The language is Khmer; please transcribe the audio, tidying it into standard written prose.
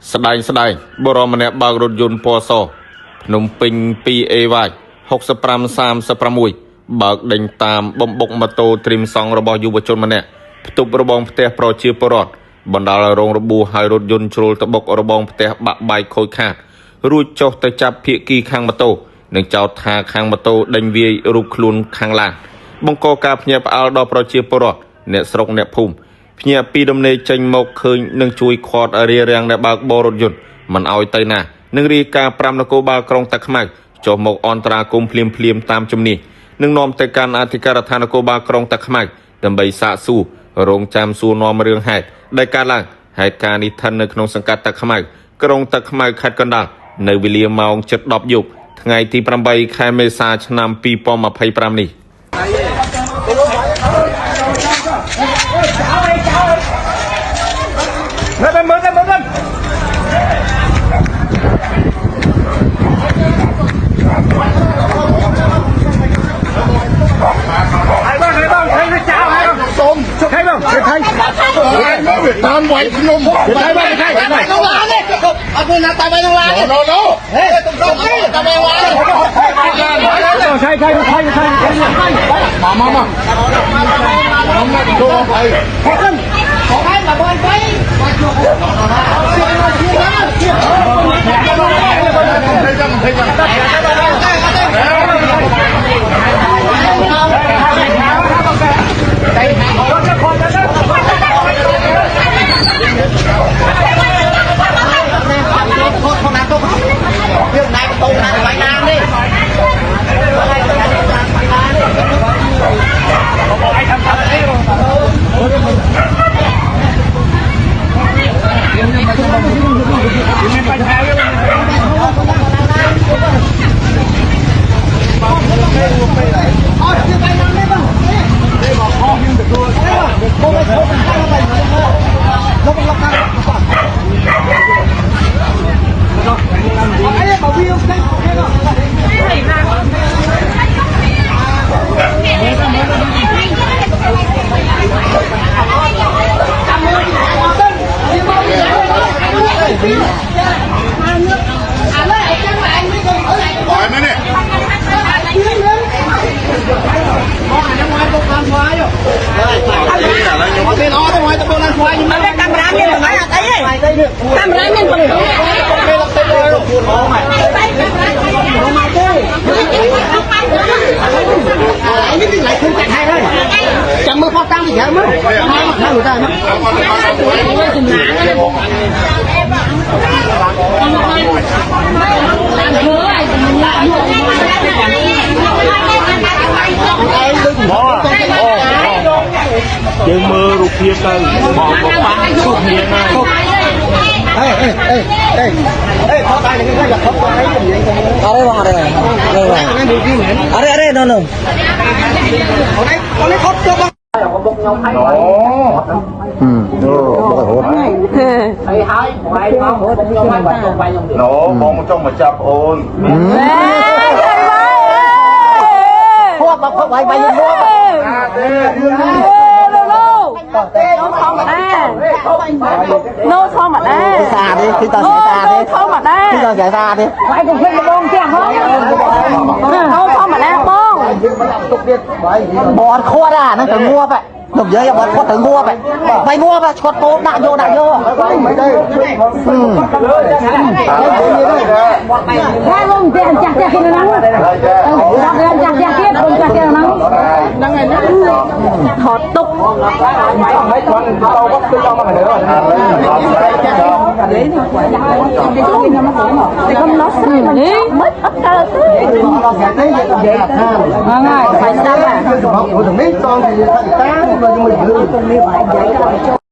ស្ដែងបរមម្នាក់បើករថយន្តពណ៌សភ្នំពេញ 2AY 6536បើកដេញតាមបំបុកម៉ូតូទ្រីមសង់របស់យុវជនម្នាក់ផ្ទប់របងផ្ទះប្រជាពលរដ្ឋបណ្ដាលរងរបួសហើយរថយន្តជ្រុលទៅបុករបងផ្ទះបាក់បែកខូចខាតរួចចុះទៅចាប់ភាគីខាងម៉ូតូនិងចោទថាខាងម៉ូតូដេញវាយរូបខ្លួនខាងឡានបង្កការភ្ញាក់ផ្អើលដល់ប្រជាពលរដ្ឋអ្នកស្រុកអ្នកភូមិភ្ញាក់ពីដំណេកចេញមកឃើញនឹងជួយខាត់រារាំងអ្នកបើកបររថយន្តមិនឲ្យទៅណានឹងរាយការណ៍5នគរបាលក្រុងតាខ្មៅចុះមកអន្តរាគមភ្លាមតាមជំនាញនឹងនាំទៅកាន់អធិការដ្ឋាននគរបាលក្រុងតាខ្មៅដើម្បីសាកសួររងចាំសួរនាំរឿងហេតុដែលកើតឡើងហេតុការណ៍នេះស្ថិតនៅក្នុងសង្កាត់តាខ្មៅក្រុងតាខ្មៅខេត្តកណ្ដាលនៅវេលាម៉ោង 7:10 យប់ថ្ងៃទី 8 ខែមេសាឆ្នាំ 2025 នេះតាមវាយខ្ញុំតែបើមិនથાયក្នុងឡានទេអត់មានណាតាមក្នុងឡានទេហេតាមក្នុងឡានឆៃមកចូលไปขอให้มาบอลไปចាំមើលផុសតាមពីក្រៅមើលណាលោកតាណាយើងមើលរូបភាពទៅបងប៉ារូបភាពណាថតតែនេះគេយកថតទៅនិយាយទៅអរេបងអរេណូអូនេះថតទៅបងបុកខ្ញុំឲ្យអូបុកហូតហើយបាយមកហូតខ្ញុំឲ្យបាត់ទៅបាយខ្ញុំណូបងមកចង់មកចាប់អូនហូតមកបាយបាយខ្ញុំមកnó không mà đa nó không mà đa xa đi khi tao xa đi không mà đa khi tao chạy xa đi phải cùng phim bông kia không nó không mà đa bông bọt khoa ra nó cần mua vậy đừng giới bọt khoa tự mua vậy mày mua vậy chốt tốt đại vô hai bông tiền chặt kia nó nắng chặt kia bông chặt kia nó nắng thọt tục mấy con tao bắt tôi cho mà nữa thì con nó xinh đi mất ấp cơ phải sao à